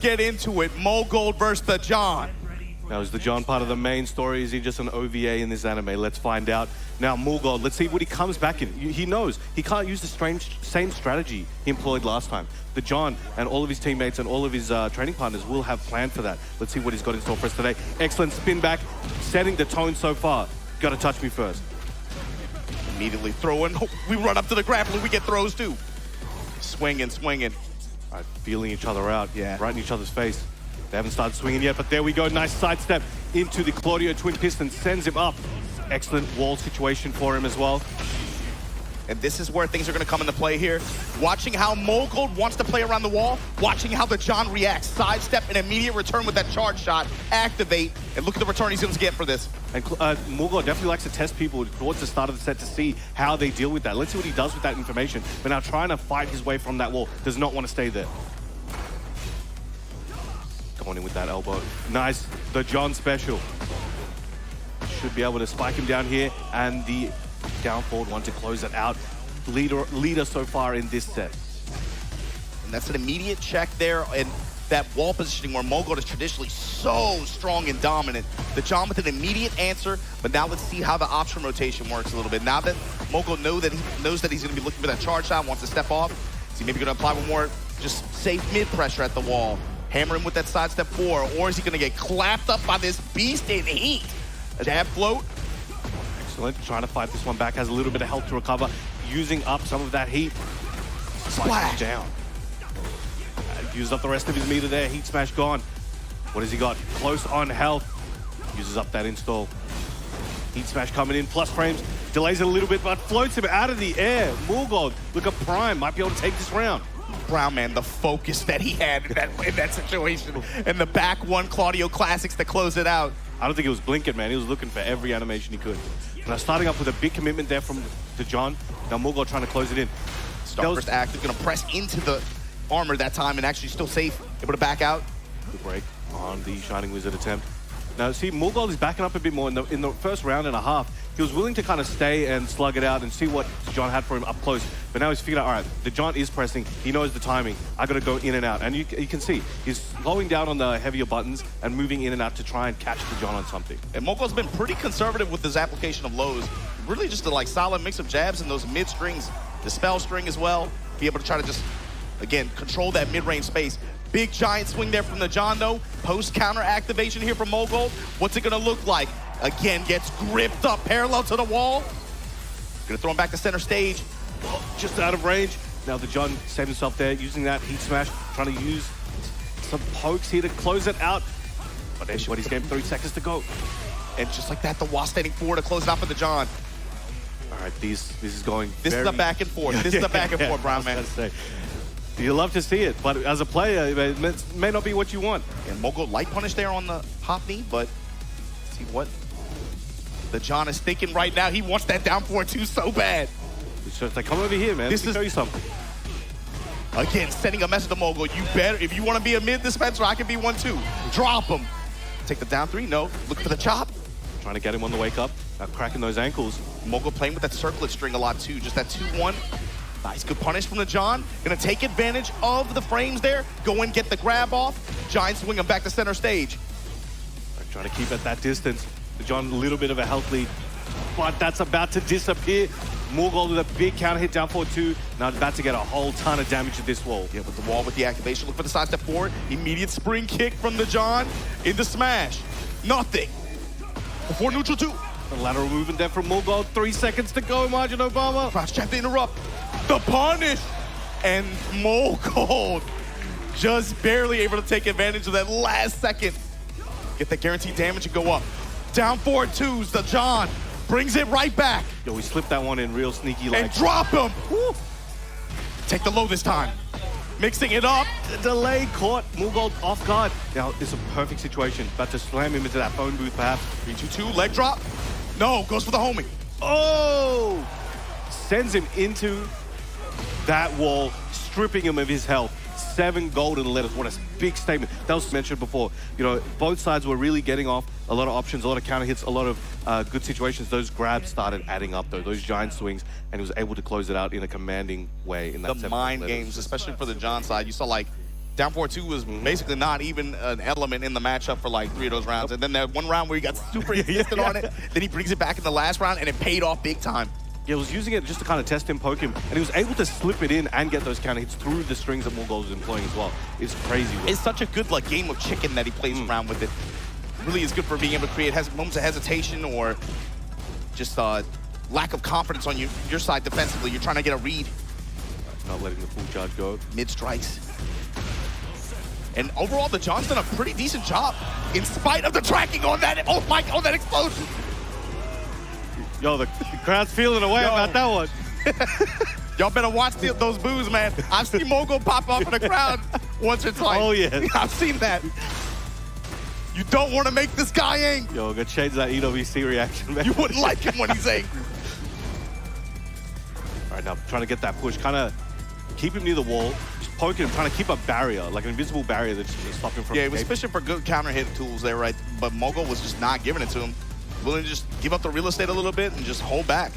Get into it, Mulgold versus the John. Now, is the John part of the main story? Is he just an OVA in this anime? Let's find out. Now, Mulgold, let's see what he comes back in. He knows he can't use the same strategy he employed last time. The John and all of his teammates and all of his training partners will have planned for that. Let's see what he's got in store for us today. Excellent spin back, setting the tone so far. Gotta touch me first. Immediately throwing. We run up to the grappling, we get throws too. Swinging. All right, feeling each other out, right in each other's face. They haven't started swinging yet, but there we go. Nice sidestep into the Clodio twin piston, sends him up. Excellent wall situation for him as well. And this is where things are going to come into play here. Watching how Mulgold wants to play around the wall, watching how the John reacts. Sidestep and immediate return with that charge shot, activate, and look at the return he's going to get for this. And Mulgold definitely likes to test people towards the start of the set to see how they deal with that. Let's see what he does with that information. But now trying to fight his way from that wall, does not want to stay there. Going in with that elbow. Nice, the John special. Should be able to spike him down here, and the down forward one to close it out. Leader so far in this set. And that's an immediate check there, and that wall positioning where Mulgold is traditionally so strong and dominant. The John with an immediate answer, but now let's see how the option rotation works a little bit. Now that Mulgold knows that he's going to be looking for that charge shot, wants to step off, is he maybe going to apply one more just safe mid pressure at the wall? Hammer him with that sidestep 4, or is he going to get clapped up by this beast in heat? Jab float. Excellent, trying to fight this one back, has a little bit of health to recover, using up some of that heat. Splash down. Used up the rest of his meter there, heat smash gone. What has he got? Close on health. Uses up that install. Heat smash coming in, plus frames, delays it a little bit, but floats him out of the air. Mulgold, look at Prime, might be able to take this round. Brown, man, the focus that he had in that situation. And the back one Clodio classics to close it out. I don't think he was blinking, man. He was looking for every animation he could. Now starting up with a big commitment there from the John. Now Mulgold trying to close it in. Starburst active, gonna press into the armor that time and actually still safe. Able to back out. Good break on the Shining Wizard attempt. Now see, Mulgold is backing up a bit more. In the first round and a half, he was willing to kind of stay and slug it out and see what John had for him up close. But now he's figured out, all right, the John is pressing. He knows the timing. I got to go in and out. And you can see, he's slowing down on the heavier buttons and moving in and out to try and catch the John on something. And Mulgold's been pretty conservative with his application of lows. Really just a solid mix of jabs and those mid strings, the spell string as well. Be able to try to just, again, control that mid-range space. Big giant swing there from the John though. Post counter activation here from Mulgold. What's it gonna look like? Again, gets gripped up parallel to the wall. Gonna throw him back to center stage. Just out of range. Now the John saved himself there, using that heat smash, trying to use some pokes here to close it out. But everybody's game, 30 seconds to go. And just like that, the wall standing forward to close it out for the John. All right, this is going This is a back and forth. This is a back and forth, Brown man. You love to see it, but as a player, it may not be what you want. And Mulgold light punish there on the hop knee, but see what the John is thinking right now. He wants that down forward too so bad. So it's like, come over here, man. Let me show you something. Again, sending a message to Mulgold. You better, if you want to be a mid dispenser, I can be one too. Drop him. Take the down 3, no. Look for the chop. Trying to get him on the wake up, cracking those ankles. Mulgold playing with that circlet string a lot too, just that 2-1. Nice, good punish from the John. Gonna take advantage of the frames there. Go and get the grab off. Giant swing him back to center stage. Trying to keep at that distance. The John, a little bit of a health lead, but that's about to disappear. Mulgold with a big counter hit down forward 2. Now about to get a whole ton of damage to this wall. Yeah, with the wall with the activation. Look for the sidestep forward. Immediate spring kick from the John into smash. Nothing. Before neutral 2. The lateral movement there from Mulgold. 3 seconds to go, Margin Obama. Crouch jab to interrupt. The punish. And Mulgold just barely able to take advantage of that last second. Get that guaranteed damage and go up. Down forward 2s, the John brings it right back. Yo, we slipped that one in real sneaky like. And drop him. Woo. Take the low this time. Mixing it up. The delay caught Mulgold off guard. Now, it's a perfect situation. About to slam him into that phone booth, perhaps. 3-2-2, leg drop. No, goes for the homing. Oh! Sends him into that wall, stripping him of his health. 7 golden letters. What a big statement. That was mentioned before. You know, both sides were really getting off a lot of options, a lot of counter hits, a lot of good situations. Those grabs started adding up, though. Those giant swings, and he was able to close it out in a commanding way in that. The mind games, especially for the John side, you saw like Down 4-2 was basically not even an element in the matchup for like 3 of those rounds. And then that one round where he got super insistent on it, then he brings it back in the last round, and it paid off big time. Yeah, was using it just to kind of test him, poke him, and he was able to slip it in and get those counter hits through the strings that Mulgold was employing as well. It's crazy. It's such a good like game of chicken that he plays around with it. Really is good for being able to create moments of hesitation or just lack of confidence on your side defensively. You're trying to get a read. Not letting the full charge go. Mid strikes. And overall, the John's done a pretty decent job in spite of the tracking on that. Oh my, on that explosion. Yo, the crowd's feeling away about that one. Y'all better watch those boos, man. I've seen Mulgold pop off in the crowd once or twice. Oh, yeah. I've seen that. You don't want to make this guy angry. Yo, go change that EWC reaction, man. You wouldn't like him when he's angry. All right, now trying to get that push, kind of keep him near the wall, just poking him, trying to keep a barrier, like an invisible barrier that's just stop him from Yeah, he was fishing for good counter hit tools there, right? But Mulgold was just not giving it to him. Willing to just give up the real estate a little bit and just hold back.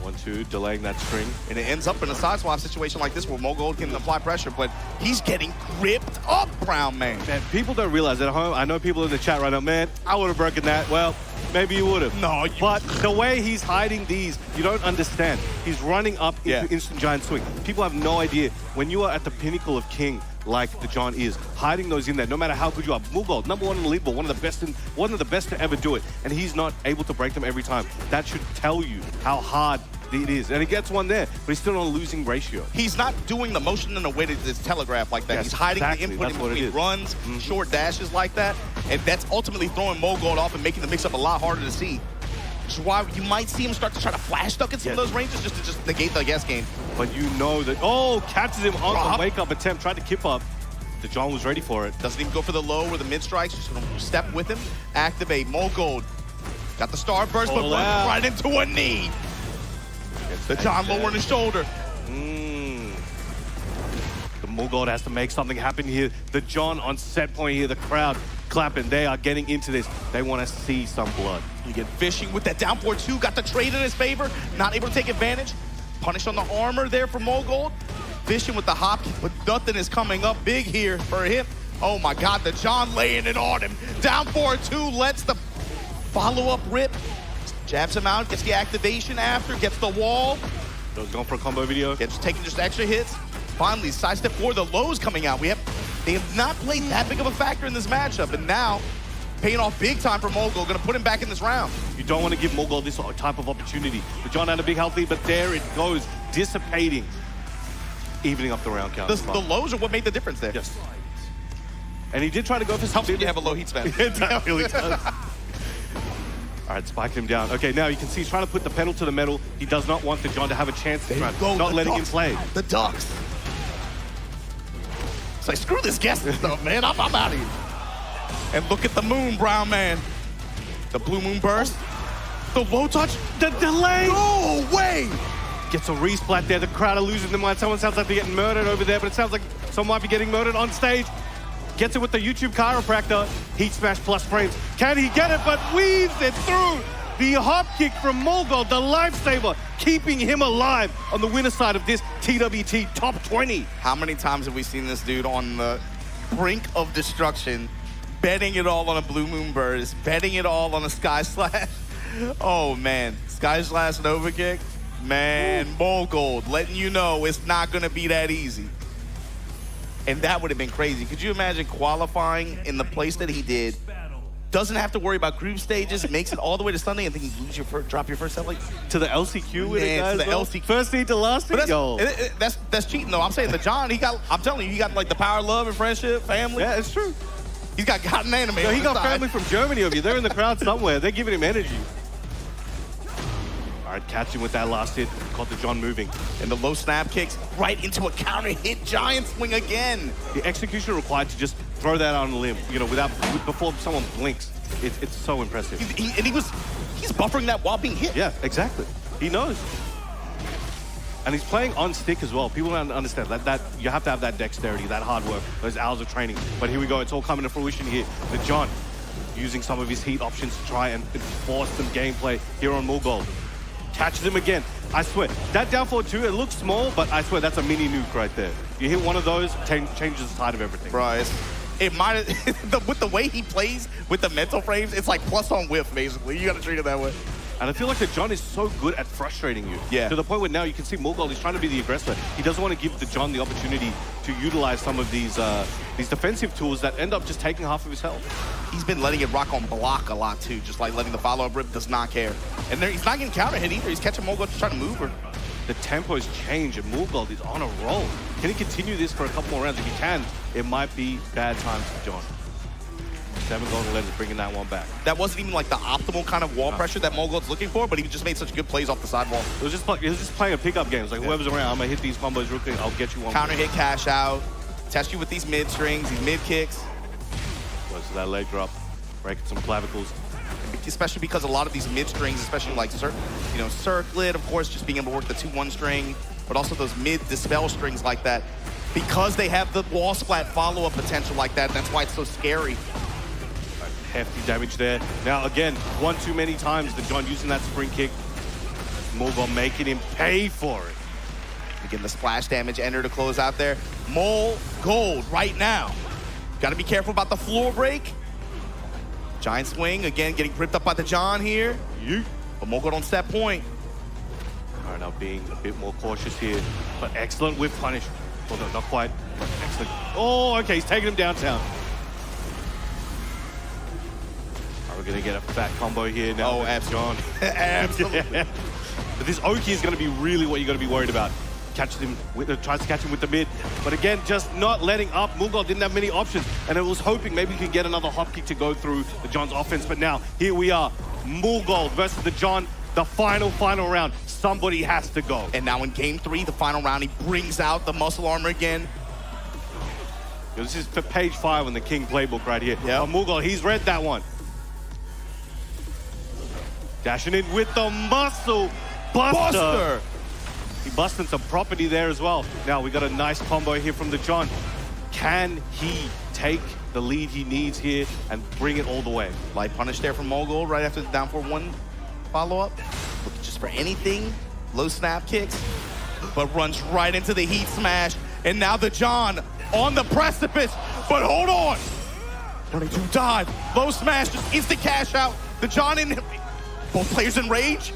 1-2, delaying that string. And it ends up in a side swap situation like this where Mulgold can apply pressure, but he's getting gripped up, Brown Man. Man, people don't realize at home, I know people in the chat right now, man, I would have broken that. Well, maybe you would have. No, but the way he's hiding these, you don't understand. He's running up into instant giant swing. People have no idea. When you are at the pinnacle of king, like the John is, hiding those in there, no matter how good you are. Mulgold, #1 in the leaderboard, one of the best to ever do it, and he's not able to break them every time. That should tell you how hard it is. And he gets one there, but he's still on a losing ratio. He's not doing the motion in a way that is telegraphed like that. Yes, he's hiding exactly. the input That's in between runs, short dashes like that, and that's ultimately throwing Mulgold off and making the mix-up a lot harder to see. Which is why you might see him start to try to flash duck in some of those ranges just to negate the guess game. But you know that, oh, catches him on the wake-up attempt, tried to kip up. The John was ready for it. Doesn't even go for the low or the mid strikes, just gonna step with him, activate. Mulgold got the star burst, but runs right into a knee. The John lowering his shoulder. The Mulgold has to make something happen here. The John on set point here, the crowd clapping. They are getting into this. They want to see some blood. You get fishing with that down 4-2, got the trade in his favor, not able to take advantage. Punish on the armor there for Mulgold. Fishing with the hop, but nothing is coming up big here for him. Oh my God, the John laying it on him. Down 4-2, lets the follow-up rip. Jabs him out, gets the activation after, gets the wall. So he's going for a combo video. Gets taking just extra hits. Finally, sidestep 4, the lows coming out. They have not played that big of a factor in this matchup, and now paying off big time for Mulgold, gonna put him back in this round. You don't want to give Mulgold this type of opportunity. The John had a big health lead, but there it goes, dissipating. Evening up the round count. The lows are what made the difference there. Yes. And he did try to go for some. Helps when you have a low heat span. It really does. All right, spike him down. Okay, now you can see he's trying to put the pedal to the metal. He does not want the John to have a chance this round. Not letting him play. The ducks. It's like, screw this guest stuff, man. I'm out of here. And look at the moon, Brown Man. The blue moon burst. The low touch. The delay. No way. Gets a resplat there. The crowd are losing their mind. Someone sounds like they're getting murdered over there, but it sounds like someone might be getting murdered on stage. Gets it with the YouTube chiropractor. Heat smash plus frames. Can he get it? But weaves it through. The hop kick from Mulgold, the lifesaver, keeping him alive on the winner side of this TWT top 20. How many times have we seen this dude on the brink of destruction, betting it all on a blue moon burst, betting it all on a sky slash? Oh man, sky slash Nova kick. Man, Mulgold letting you know it's not going to be that easy. And that would have been crazy. Could you imagine qualifying in the place that he did? Doesn't have to worry about group stages, makes it all the way to Sunday, and then you lose your drop your first set like to the LCQ with it, guys. To the LCQ. First seed to last seed. Yo. That's cheating though. I'm saying the John, I'm telling you, he got like the power of love and friendship, family. Yeah, it's true. He's got an anime. No, he got family from Germany over here. They're in the crowd somewhere. They're giving him energy. All right, catching with that last hit. Caught the John moving. And the low snap kicks right into a counter hit giant swing again. The execution required to just throw that on a limb, you know, before someone blinks. It's so impressive. He's buffering that while being hit. Yeah, exactly. He knows. And he's playing on stick as well. People don't understand that you have to have that dexterity, that hard work, those hours of training. But here we go. It's all coming to fruition here. The John using some of his heat options to try and force some gameplay here on Mulgold. Catches him again. I swear, that down 4-2, it looks small, but I swear that's a mini nuke right there. You hit one of those, changes the tide of everything. Bro, it might with the way he plays with the mental frames, it's like plus on whiff, basically. You got to treat it that way. And I feel like the John is so good at frustrating you. Yeah. To the point where now you can see Mulgold is trying to be the aggressor. He doesn't want to give the John the opportunity to utilize some of these defensive tools that end up just taking half of his health. He's been letting it rock on block a lot too, just like letting the follow-up rip, does not care. And he's not getting counter hit either. He's catching Mulgold just trying to move her. The tempo's changed and Mulgold is on a roll. Can he continue this for a couple more rounds? If he can, it might be bad times for John. 7 golden lenses bringing that one back. That wasn't even like the optimal kind of wall pressure that Mulgold's looking for, but he just made such good plays off the sidewall. It was just playing a pickup game. It's like, whoever's around, I'm gonna hit these combos real quick, I'll get you one. Counter hit, cash out, test you with these mid strings, these mid kicks. Goes to that leg drop, breaking some clavicles. Especially because a lot of these mid strings, especially like circlet, of course, just being able to work the 2-1 string, but also those mid dispel strings like that, because they have the wall splat follow-up potential like that. That's why it's so scary. Hefty damage there. Now again, one too many times the John using that spring kick. Mulgold making him pay for it. Again, the splash damage enter to close out there. Mulgold right now. Got to be careful about the floor break. Giant swing, again, getting ripped up by the John here. Yeet. But Mulgold on set point. All right, now being a bit more cautious here. But excellent whip punish. Well, no, not quite. Excellent. Oh, okay, he's taking him downtown. We're gonna get a fat combo here now. Oh, absolutely. Absolutely. Yeah. But this Oki is gonna be really what you're gonna be worried about. Catches him, tries to catch him with the mid. But again, just not letting up. Mulgold didn't have many options. And it was hoping maybe he could get another hop kick to go through the John's offense. But now, here we are. Mulgold versus the John. The final round. Somebody has to go. And now in game 3, the final round, he brings out the muscle armor again. This is for page 5 on the King playbook right here. Yeah. Mulgold, he's read that one. Dashing in with the muscle buster. He busting some property there as well. Now we got a nice combo here from the John. Can he take the lead he needs here and bring it all the way? Light punish there from Mulgold right after the down for 1 follow-up. Looking just for anything. Low snap kicks, but runs right into the heat smash. And now the John on the precipice, but hold on. Running to dive. Low smash, just instant cash out. The John in... Both players in rage.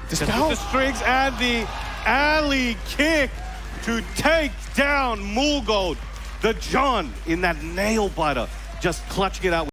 Just with the strings and the alley kick to take down Mulgold. The John in that nail biter, just clutching it out.